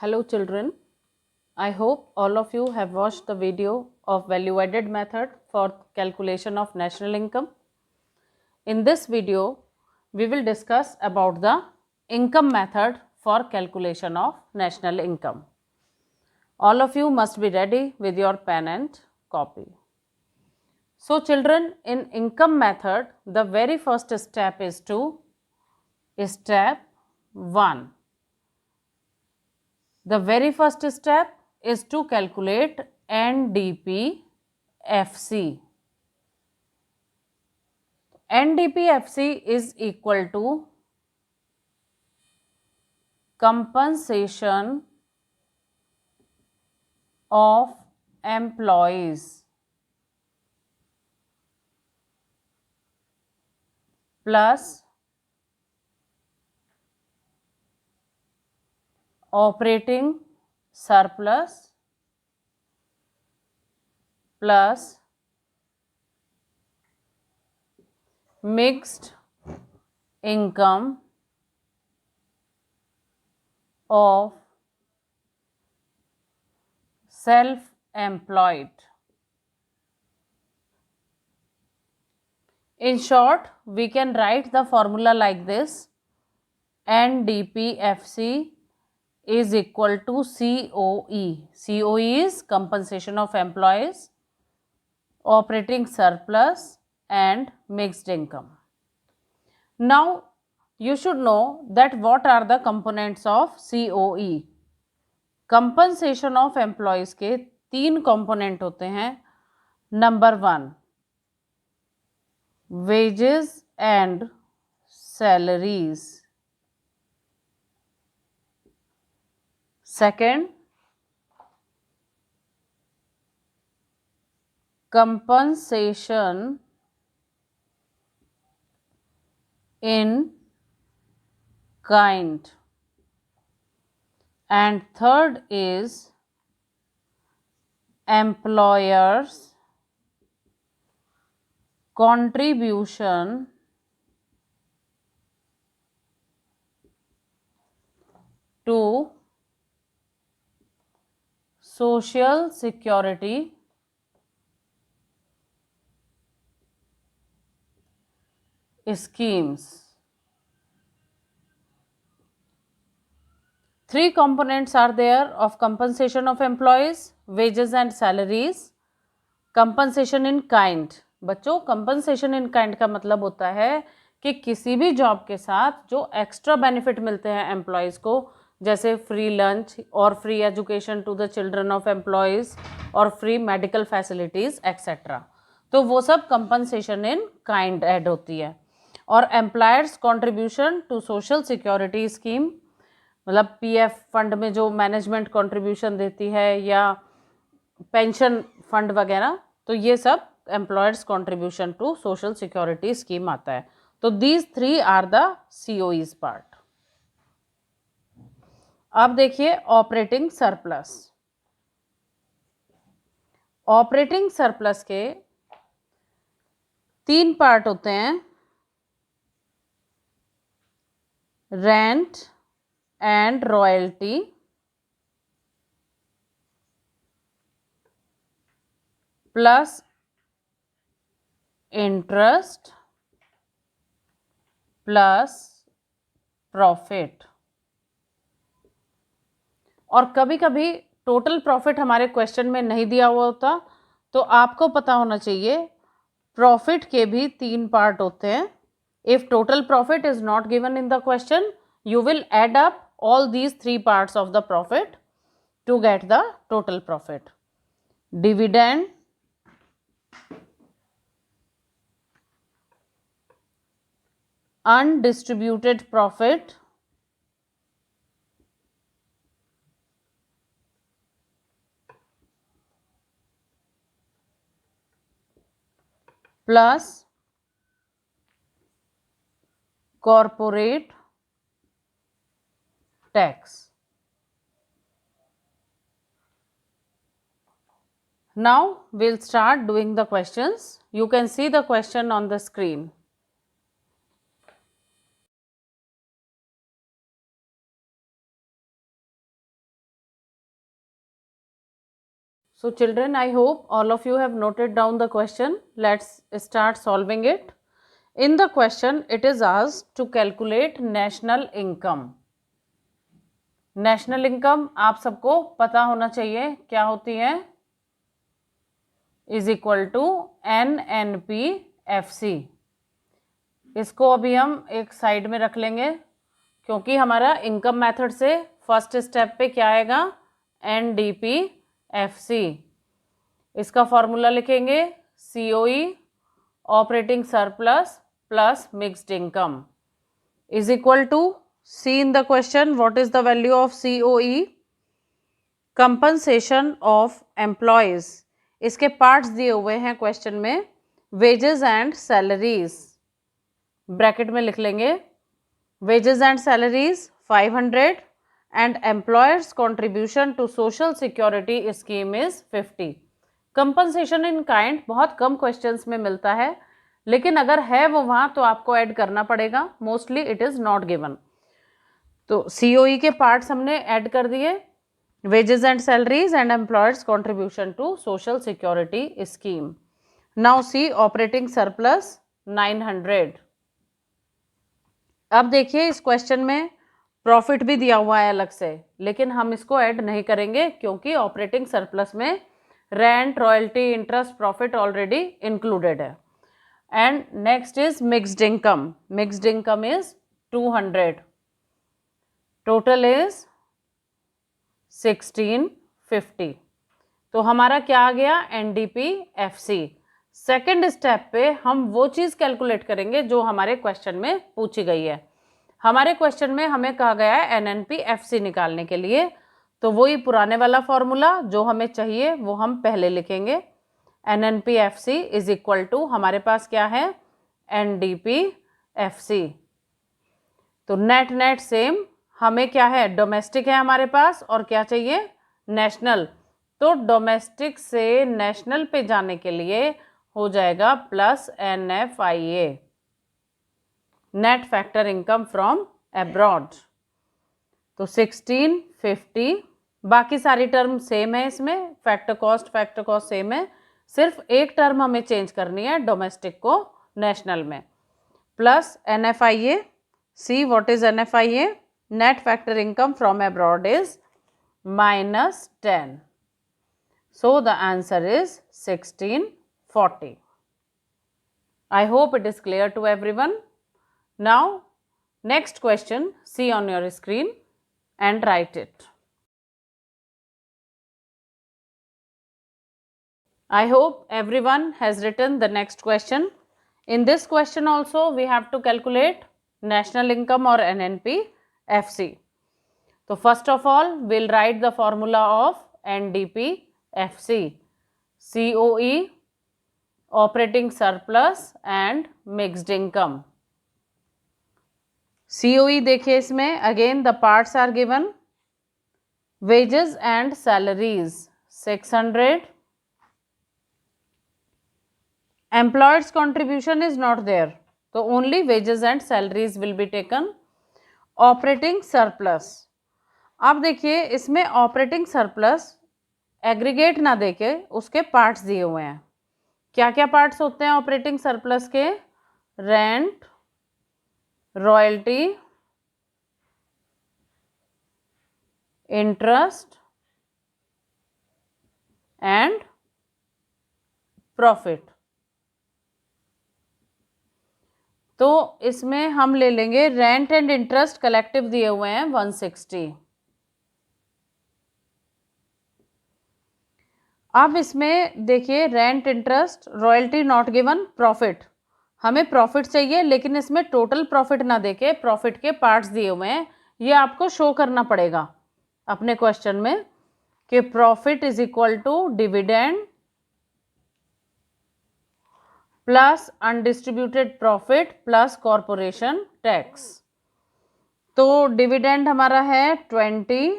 Hello children, I hope all of you have watched the video of value added method for calculation of national income. In this video, we will discuss about the income method for calculation of national income. All of you must be ready with your pen and copy. So children, in income method, the very first step is step 1. The very first step is to calculate NDP-FC. NDP-FC is equal to compensation of employees plus operating surplus plus mixed income of self-employed. In short, we can write the formula like this: NDP-FC is equal to COE. COE is compensation of employees, operating surplus and mixed income. Now you should know that what are the components of COE. Compensation of employees के 3 component होते हैं. Number 1 wages and salaries, second compensation in kind, and third is employers contribution to social security schemes. 3 components are there of compensation of employees, wages and salaries, compensation in kind. बच्चों, compensation in kind का मतलब होता है कि किसी भी job के साथ जो एक्स्ट्रा बेनिफिट मिलते हैं एम्प्लॉयज़ को, जैसे फ्री लंच और free education to the children of employees और फ्री मेडिकल फैसिलिटीज़ एक्सेट्रा, तो वो सब कंपनसेशन इन काइंड ऐड होती है. और employers contribution to social security scheme, मतलब पीएफ फंड में जो मैनेजमेंट कंट्रीब्यूशन देती है या पेंशन फंड वगैरह, तो ये सब employers contribution to social security scheme आता है. तो these 3 are the COEs part. अब देखिए ऑपरेटिंग सरप्लस. ऑपरेटिंग सरप्लस के 3 पार्ट होते हैं: rent and royalty, plus interest plus profit. और कभी कभी टोटल प्रॉफिट हमारे क्वेश्चन में नहीं दिया हुआ होता, तो आपको पता होना चाहिए प्रॉफिट के भी 3 पार्ट होते हैं. If total profit is not given in the question, you will add up all these 3 parts of the profit to get the total profit. Dividend, undistributed profit, plus corporate tax. Now we'll start doing the questions. You can see the question on the screen. So children, I hope all of you have noted down the question. Let's start solving it. In the question, it is asked to calculate national income. National income आप सबको पता होना चाहिए क्या होती है, is equal to NNP-FC। इसको अभी हम एक साइड में रख लेंगे क्योंकि हमारा इनकम मेथड से फर्स्ट स्टेप पे क्या आएगा, NDP-FC। इसका फॉर्मूला लिखेंगे COE operating surplus plus mixed income is equal to, see in the question what is the value of COE, compensation of employees. इसके पार्ट्स दिए हुए हैं क्वेश्चन में, वेजेस एंड सैलरीज, ब्रैकेट में लिख लेंगे wages and salaries 500 and employers contribution to social security scheme is 50। Compensation in kind बहुत कम क्वेश्चंस में मिलता है, लेकिन अगर है वो वहाँ तो आपको ऐड करना पड़ेगा, mostly it is not given. तो COE के पार्ट्स हमने ऐड कर दिए, wages and salaries and employers contribution to social security scheme. Now see operating surplus 900। अब देखिए इस क्वेश्चन में प्रॉफिट भी दिया हुआ है अलग से, लेकिन हम इसको ऐड नहीं करेंगे क्योंकि ऑपरेटिंग सरप्लस में rent, royalty, interest, profit already included है। And next is mixed income. Mixed income is 200, total is 1650। तो हमारा क्या आ गया, NDP-FC। सेकेंड स्टेप पे हम वो चीज़ कैलकुलेट करेंगे जो हमारे क्वेश्चन में पूछी गई है। हमारे क्वेश्चन में हमें कहा गया है NNP-FC निकालने के लिए, तो वही पुराने वाला फॉर्मूला जो हमें चाहिए वो हम पहले लिखेंगे। NNP-FC इज इक्वल टू, हमारे पास क्या है, NDP-FC। तो नेट नेट सेम, हमें क्या है, डोमेस्टिक है हमारे पास और क्या चाहिए, नेशनल। तो डोमेस्टिक से नेशनल पे जाने के लिए हो जाएगा plus NFIA, net factor income from abroad. तो 1650, बाकी सारी टर्म सेम है इसमें, फैक्टर कॉस्ट सेम है, सिर्फ एक टर्म हमें चेंज करनी है डोमेस्टिक को नेशनल में, plus NFIA। See what is NFIA, net factor income from abroad is -10। So the answer is 1640। I hope it is clear to everyone. Now next question, see on your screen and write it. I hope everyone has written the next question. In this question also we have to calculate national income or NNP-FC. So first of all we'll write the formula of NDP-FC, COE operating surplus and mixed income. COE देखिए इसमें again the parts are given, wages and salaries 600, employers contribution is not there, तो only wages and salaries will be taken. Operating surplus, अब देखिए इसमें operating surplus aggregate ना देके उसके parts दिए हुए हैं। क्या क्या पार्ट्स होते हैं ऑपरेटिंग सरप्लस के, rent, royalty, interest and profit. तो इसमें हम ले लेंगे रेंट एंड इंटरेस्ट कलेक्टिव दिए हुए हैं 160। अब इसमें देखिए rent, interest, royalty not given, profit, हमें प्रॉफिट चाहिए लेकिन इसमें टोटल प्रॉफिट ना देके प्रॉफिट के पार्ट्स दिए हुए हैं, ये आपको शो करना पड़ेगा अपने क्वेश्चन में कि profit is equal to dividend plus undistributed profit plus corporation tax. तो डिविडेंड हमारा है 20,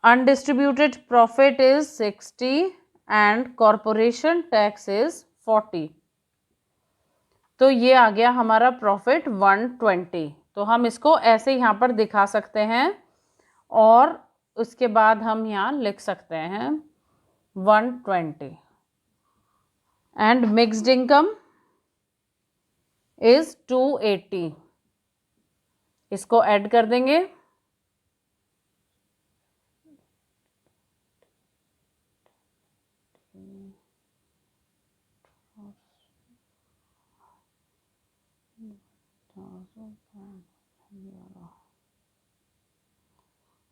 undistributed profit is 60 and corporation tax is 40। तो ये आ गया हमारा प्रॉफिट 120। तो हम इसको ऐसे यहाँ पर दिखा सकते हैं और उसके बाद हम यहाँ लिख सकते हैं 120 and mixed income is 280. इसको ऐड कर देंगे,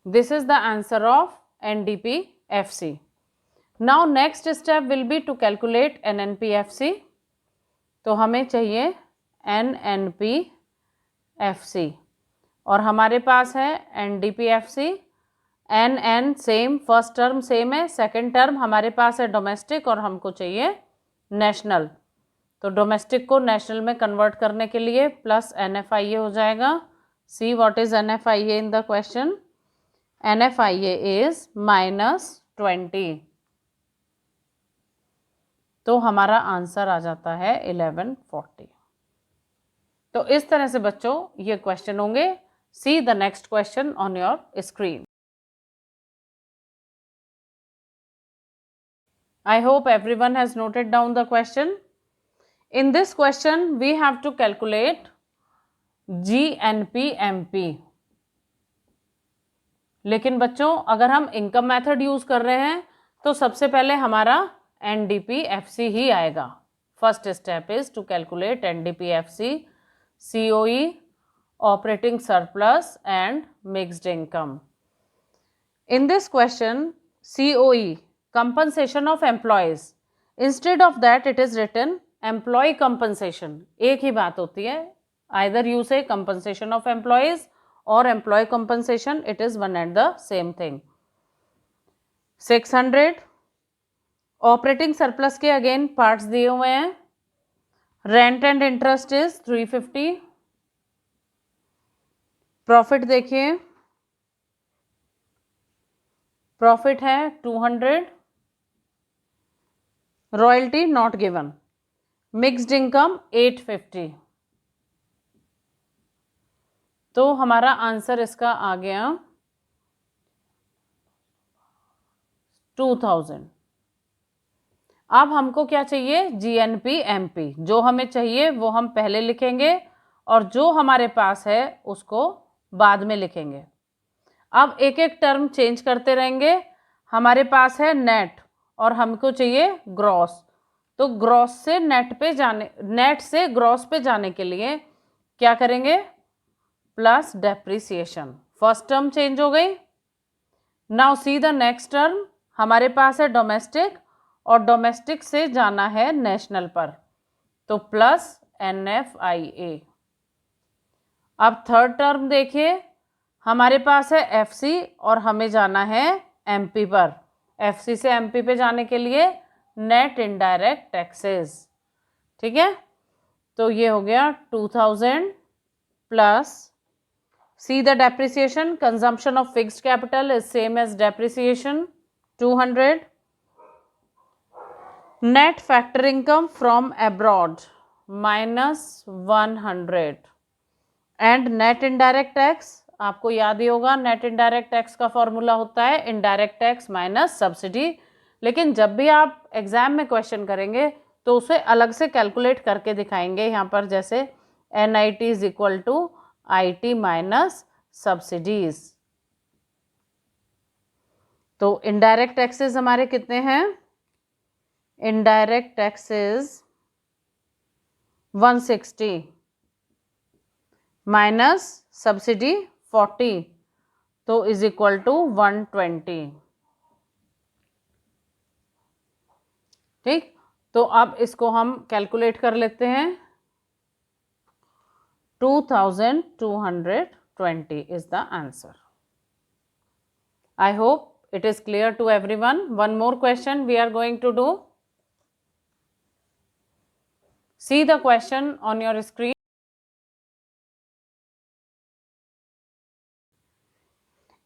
this is the answer of NDPFC. Now next step will be to calculate NNPFC. तो हमें चाहिए NNPFC और हमारे पास है NDPFC. NN same, first term same है, सेकेंड टर्म हमारे पास है डोमेस्टिक और हमको चाहिए नेशनल. तो डोमेस्टिक को नेशनल में कन्वर्ट करने के लिए प्लस NFIA हो जाएगा. See what is NFIA in the question. NFIA is -20. तो हमारा आंसर आ जाता है 1140. तो इस तरह से बच्चों ये क्वेश्चन होंगे. See the next question on your screen. I hope everyone has noted down the question. In this question we have to calculate GNP-MP. लेकिन बच्चों अगर हम इनकम मेथड यूज कर रहे हैं तो सबसे पहले हमारा NDPFC ही आएगा. First step is to calculate NDPFC, COE, operating surplus and mixed income. In this question COE, compensation of employees, instead of that it is written employee compensation. एक ही बात होती है, either you say compensation of employees or employee compensation, it is one and the same thing. 600. Operating surplus के again parts दिए हुए हैं. Rent and interest is 350. Profit देखिए, profit है 200. Royalty not given. Mixed income 850. तो हमारा answer इसका आ गया 2000. अब हमको क्या चाहिए, GNP-MP. जो हमें चाहिए वो हम पहले लिखेंगे और जो हमारे पास है उसको बाद में लिखेंगे. अब एक एक टर्म चेंज करते रहेंगे. हमारे पास है नेट और हमको चाहिए ग्रॉस. तो ग्रॉस से नेट पे जाने, नेट से ग्रॉस पे जाने के लिए क्या करेंगे, plus depreciation. First term change हो गई. Now see the next term. हमारे पास है डोमेस्टिक और डोमेस्टिक से जाना है नेशनल पर, तो प्लस NFIA. अब थर्ड टर्म देखिए, हमारे पास है FC और हमें जाना है MP पर. FC से MP पे जाने के लिए नेट इनडायरेक्ट टैक्सेस. ठीक है, तो ये हो गया 2000 plus. See the depreciation. Consumption of fixed capital is same as depreciation 200. Net factor income from abroad -100. And net indirect tax, आपको याद ही होगा नेट इनडायरेक्ट टैक्स का फॉर्मूला होता है इनडायरेक्ट टैक्स माइनस सब्सिडी. लेकिन जब भी आप एग्जाम में क्वेश्चन करेंगे तो उसे अलग से कैलकुलेट करके दिखाएंगे. यहाँ पर जैसे NIT is equal to IT minus subsidies. तो इनडायरेक्ट टैक्सेस हमारे कितने हैं, इनडायरेक्ट टैक्सेस 160 माइनस सब्सिडी 40, तो इज इक्वल टू 120. ठीक, तो अब इसको हम कैलकुलेट कर लेते हैं. 2220 is the answer. I hope it is clear to everyone. One more question we are going to do. See the question on your screen.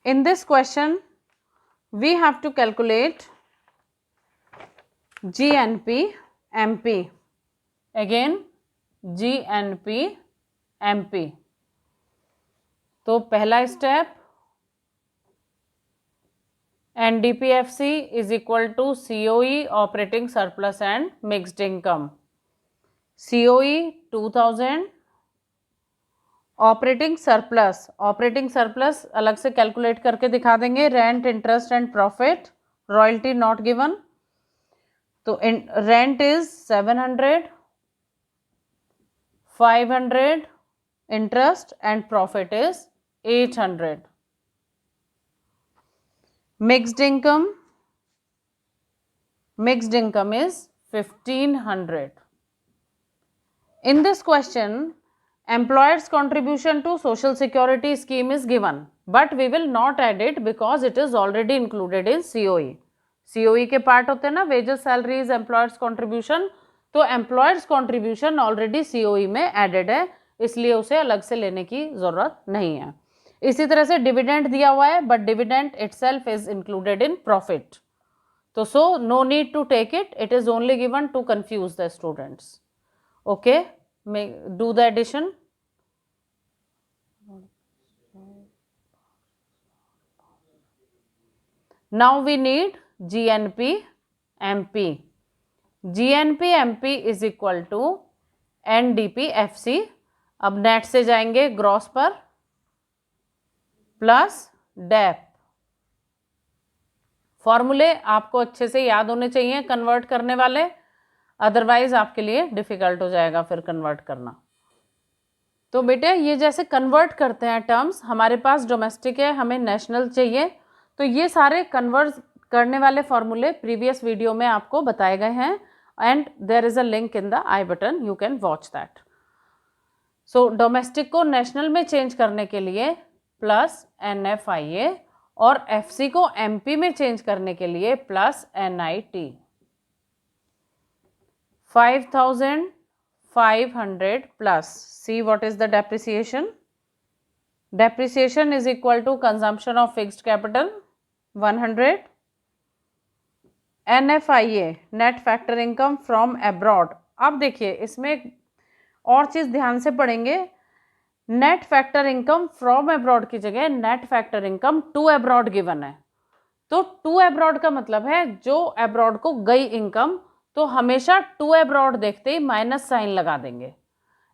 In this question, we have to calculate GNP-MP. Again, GNP-MP. तो पहला step NDPFC is equal to COE operating surplus and mixed income. COE 2000, operating surplus अलग से calculate करके दिखा देंगे, rent interest and profit, royalty not given, तो rent is 700, 500, interest and profit is 800. Mixed income is 1500. In this question, employer's contribution to social security scheme is given, but we will not add it because it is already included in COE. COE के part होते हैं ना, wages, salaries, employer's contribution, तो employer's contribution already COE में added है, इसलिए उसे अलग से लेने की ज़रूरत नहीं है. इसी तरह से डिविडेंड दिया हुआ है, but dividend itself is included in profit, तो so no need to take it, it is only given to confuse the students. Okay, do the addition. Now we need GNP MP. GNP MP is equal to NDPFC. अब net से जाएंगे gross पर, plus Depp. फॉर्मूले आपको अच्छे से याद होने चाहिए कन्वर्ट करने वाले, अदरवाइज आपके लिए डिफिकल्ट हो जाएगा फिर कन्वर्ट करना. तो बेटे ये जैसे कन्वर्ट करते हैं टर्म्स, हमारे पास डोमेस्टिक है, हमें नेशनल चाहिए, तो ये सारे कन्वर्ट करने वाले फॉर्मूले प्रीवियस वीडियो में आपको बताए गए हैं, and there is a link in the I button, you can watch that. So domestic को नेशनल में चेंज करने के लिए प्लस NFIA और FC को MP में चेंज करने के लिए plus NIT. 5500 plus, see what is the depreciation. Depreciation is equal to consumption of fixed capital 100. NFIA net factor income from abroad. अब देखिए इसमें और चीज़ ध्यान से पढ़ेंगे, net factor income from abroad की जगह net factor income to abroad given है. तो टू अब्रॉड का मतलब है जो अब्रॉड को गई इनकम, तो हमेशा टू अब्रॉड देखते ही माइनस साइन लगा देंगे.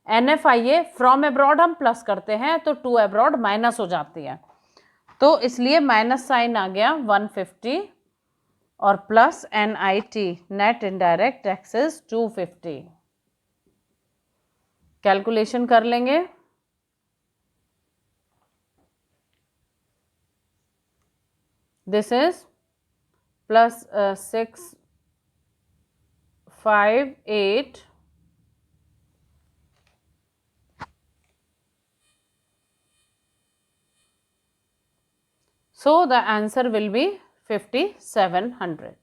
NFIA फ्रॉम अब्रॉड हम प्लस करते हैं तो टू अब्रॉड माइनस हो जाती है, तो इसलिए माइनस साइन आ गया 150 और plus NIT net indirect taxes 250. Calculation कर लेंगे. This is plus 658. So the answer will be 5700.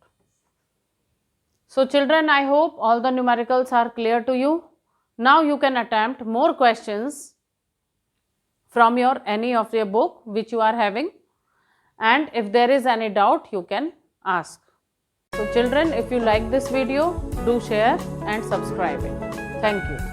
So children, I hope all the numericals are clear to you. Now you can attempt more questions from your any of your book which you are having. And if there is any doubt, you can ask. So children, if you like this video, do share and subscribe it. Thank you.